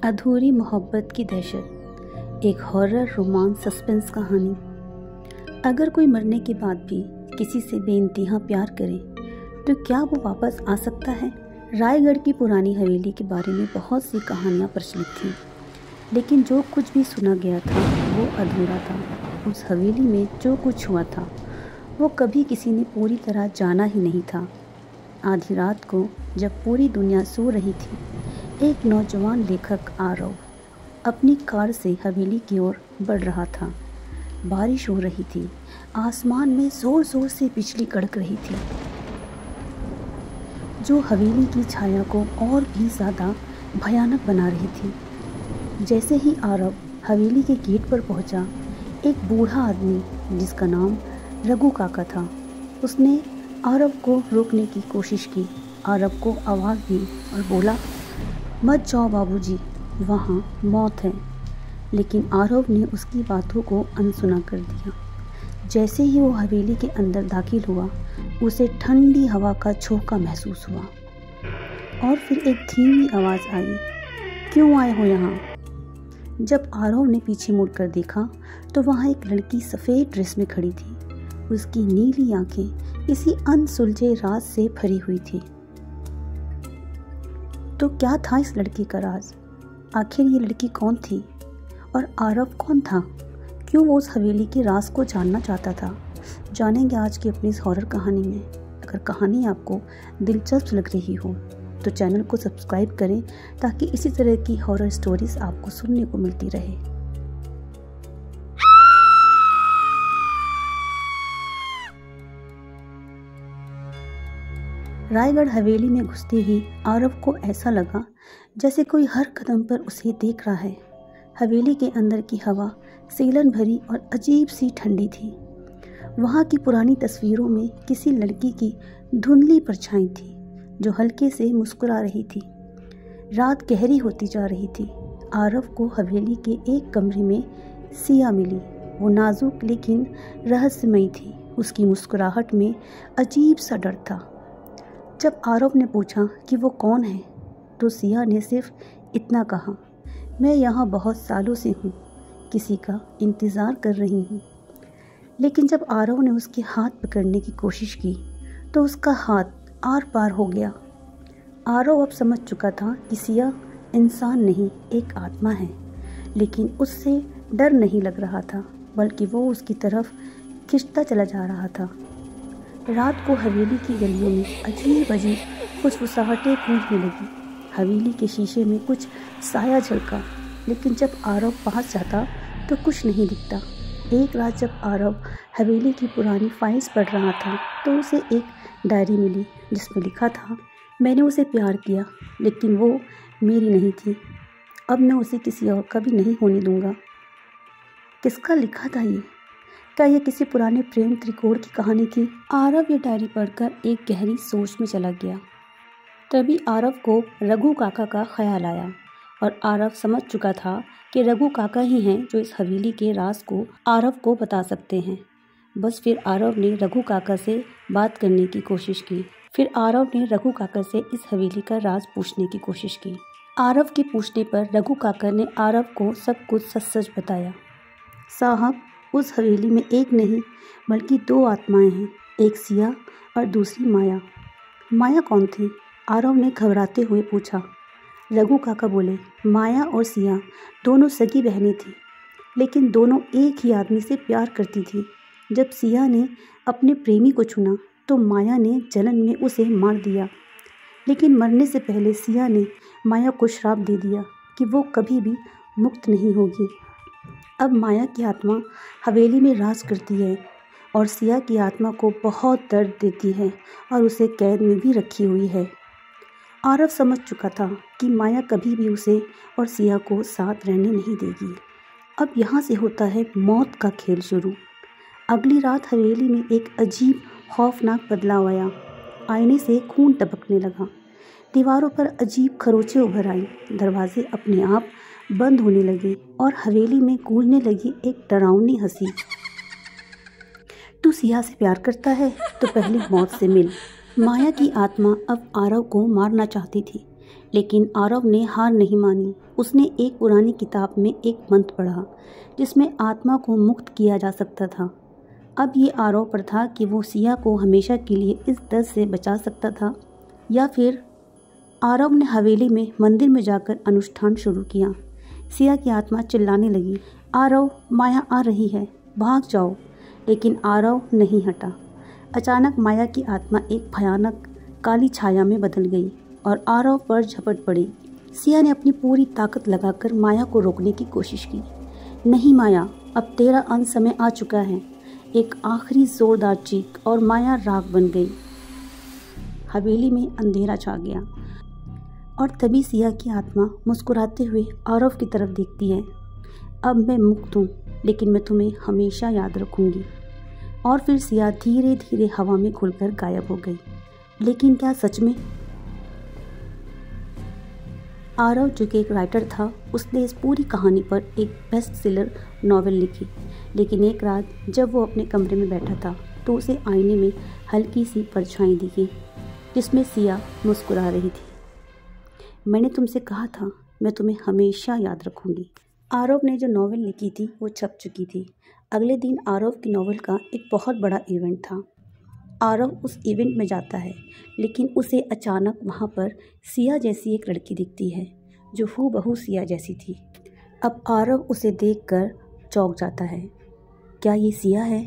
अधूरी मोहब्बत की दहशत, एक हॉरर रोमांस सस्पेंस कहानी। अगर कोई मरने के बाद भी किसी से बेइंतहा प्यार करे तो क्या वो वापस आ सकता है? रायगढ़ की पुरानी हवेली के बारे में बहुत सी कहानियाँ प्रचलित थीं, लेकिन जो कुछ भी सुना गया था वो अधूरा था। उस हवेली में जो कुछ हुआ था वो कभी किसी ने पूरी तरह जाना ही नहीं था। आधी रात को जब पूरी दुनिया सो रही थी, एक नौजवान लेखक आरव अपनी कार से हवेली की ओर बढ़ रहा था। बारिश हो रही थी, आसमान में ज़ोर ज़ोर से बिजली कड़क रही थी, जो हवेली की छाया को और भी ज़्यादा भयानक बना रही थी। जैसे ही आरव हवेली के गेट पर पहुंचा, एक बूढ़ा आदमी जिसका नाम रघु काका था, उसने आरव को रोकने की कोशिश की। आरव को आवाज़ दी और बोला, मत जाओ बाबूजी, वहाँ मौत है। लेकिन आरव ने उसकी बातों को अनसुना कर दिया। जैसे ही वो हवेली के अंदर दाखिल हुआ, उसे ठंडी हवा का झोंका महसूस हुआ और फिर एक धीमी आवाज़ आई, क्यों आए हो यहाँ? जब आरव ने पीछे मुड़कर देखा तो वहाँ एक लड़की सफ़ेद ड्रेस में खड़ी थी। उसकी नीली आंखें किसी अनसुलझे राज से भरी हुई थी। तो क्या था इस लड़की का राज? आखिर ये लड़की कौन थी और आरव कौन था? क्यों वो उस हवेली के राज को जानना चाहता था? जानेंगे आज की अपनी इस हॉरर कहानी में। अगर कहानी आपको दिलचस्प लग रही हो तो चैनल को सब्सक्राइब करें ताकि इसी तरह की हॉरर स्टोरीज आपको सुनने को मिलती रहे। रायगढ़ हवेली में घुसते ही आरव को ऐसा लगा जैसे कोई हर कदम पर उसे देख रहा है। हवेली के अंदर की हवा सीलन भरी और अजीब सी ठंडी थी। वहाँ की पुरानी तस्वीरों में किसी लड़की की धुंधली परछाई थी जो हल्के से मुस्कुरा रही थी। रात गहरी होती जा रही थी। आरव को हवेली के एक कमरे में सिया मिली। वो नाजुक लेकिन रहस्यमयी थी। उसकी मुस्कुराहट में अजीब सा डर था। जब आरव ने पूछा कि वो कौन है तो सिया ने सिर्फ इतना कहा, मैं यहाँ बहुत सालों से हूँ, किसी का इंतज़ार कर रही हूँ। लेकिन जब आरव ने उसके हाथ पकड़ने की कोशिश की तो उसका हाथ आर पार हो गया। आरव अब समझ चुका था कि सिया इंसान नहीं, एक आत्मा है। लेकिन उससे डर नहीं लग रहा था, बल्कि वो उसकी तरफ खिंचता चला जा रहा था। रात को हवेली की गलियों में अजीब अजीब फुसफुसाहटें गूंजने लगी। हवेली के शीशे में कुछ साया झलका, लेकिन जब आरव पास जाता तो कुछ नहीं दिखता। एक रात जब आरव हवेली की पुरानी फाइल्स पढ़ रहा था तो उसे एक डायरी मिली जिसमें लिखा था, मैंने उसे प्यार किया लेकिन वो मेरी नहीं थी। अब मैं उसे किसी और का भी नहीं होने दूंगा। किसका लिखा था ये? क्या यह किसी पुराने प्रेम त्रिकोण की कहानी थी? आरव ये डायरी पढ़कर एक गहरी सोच में चला गया। तभी आरव को रघु काका का ख्याल आया और आरव समझ चुका था कि रघु काका ही हैं जो इस हवेली के राज को आरव को बता सकते हैं। बस फिर आरव ने रघु काका से बात करने की कोशिश की। फिर आरव ने रघु काका से इस हवेली का राज पूछने की कोशिश की। आरव के पूछने पर रघु काका ने आरव को सब कुछ सच सच बताया। साहब, उस हवेली में एक नहीं बल्कि दो आत्माएं हैं, एक सिया और दूसरी माया। माया कौन थी? आरव ने घबराते हुए पूछा। रघु काका बोले, माया और सिया दोनों सगी बहनें थीं, लेकिन दोनों एक ही आदमी से प्यार करती थी। जब सिया ने अपने प्रेमी को चुना तो माया ने जलन में उसे मार दिया, लेकिन मरने से पहले सिया ने माया को श्राप दे दिया कि वो कभी भी मुक्त नहीं होगी। अब माया की आत्मा हवेली में राज करती है और सिया की आत्मा को बहुत दर्द देती है और उसे कैद में भी रखी हुई है। आरव समझ चुका था कि माया कभी भी उसे और सिया को साथ रहने नहीं देगी। अब यहाँ से होता है मौत का खेल शुरू। अगली रात हवेली में एक अजीब खौफनाक बदलाव आया। आईने से खून टपकने लगा, दीवारों पर अजीब खरोंचें उभर आई, दरवाजे अपने आप बंद होने लगे और हवेली में गूंजने लगी एक डरावनी हंसी। तू सिया से प्यार करता है तो पहले मौत से मिल। माया की आत्मा अब आरव को मारना चाहती थी, लेकिन आरव ने हार नहीं मानी। उसने एक पुरानी किताब में एक मंत्र पढ़ा जिसमें आत्मा को मुक्त किया जा सकता था। अब ये आरव पर था कि वो सिया को हमेशा के लिए इस दर्द से बचा सकता था या फिर। आरव ने हवेली में मंदिर में जाकर अनुष्ठान शुरू किया। सिया की आत्मा चिल्लाने लगी, आरव, माया आ रही है, भाग जाओ। लेकिन आरव नहीं हटा। अचानक माया की आत्मा एक भयानक काली छाया में बदल गई और आरव पर झपट पड़ी। सिया ने अपनी पूरी ताकत लगाकर माया को रोकने की कोशिश की। नहीं माया, अब तेरा अंत समय आ चुका है। एक आखिरी जोरदार चीख और माया राख बन गई। हवेली में अंधेरा छा गया और तभी सिया की आत्मा मुस्कुराते हुए आरव की तरफ देखती है। अब मैं मुक्त हूँ, लेकिन मैं तुम्हें हमेशा याद रखूँगी। और फिर सिया धीरे धीरे हवा में खुलकर गायब हो गई। लेकिन क्या सच में? आरव जो कि एक राइटर था, उसने इस पूरी कहानी पर एक बेस्ट सेलर नॉवेल लिखी। लेकिन एक रात जब वो अपने कमरे में बैठा था तो उसे आईने में हल्की सी परछाई दिखी जिसमें सिया मुस्कुरा रही थी। मैंने तुमसे कहा था मैं तुम्हें हमेशा याद रखूँगी। आरव ने जो नॉवेल लिखी थी वो छप चुकी थी। अगले दिन आरव की नॉवेल का एक बहुत बड़ा इवेंट था। आरव उस इवेंट में जाता है, लेकिन उसे अचानक वहाँ पर सिया जैसी एक लड़की दिखती है जो हूबहू सिया जैसी थी। अब आरव उसे देखकर चौंक जाता है। क्या ये सिया है?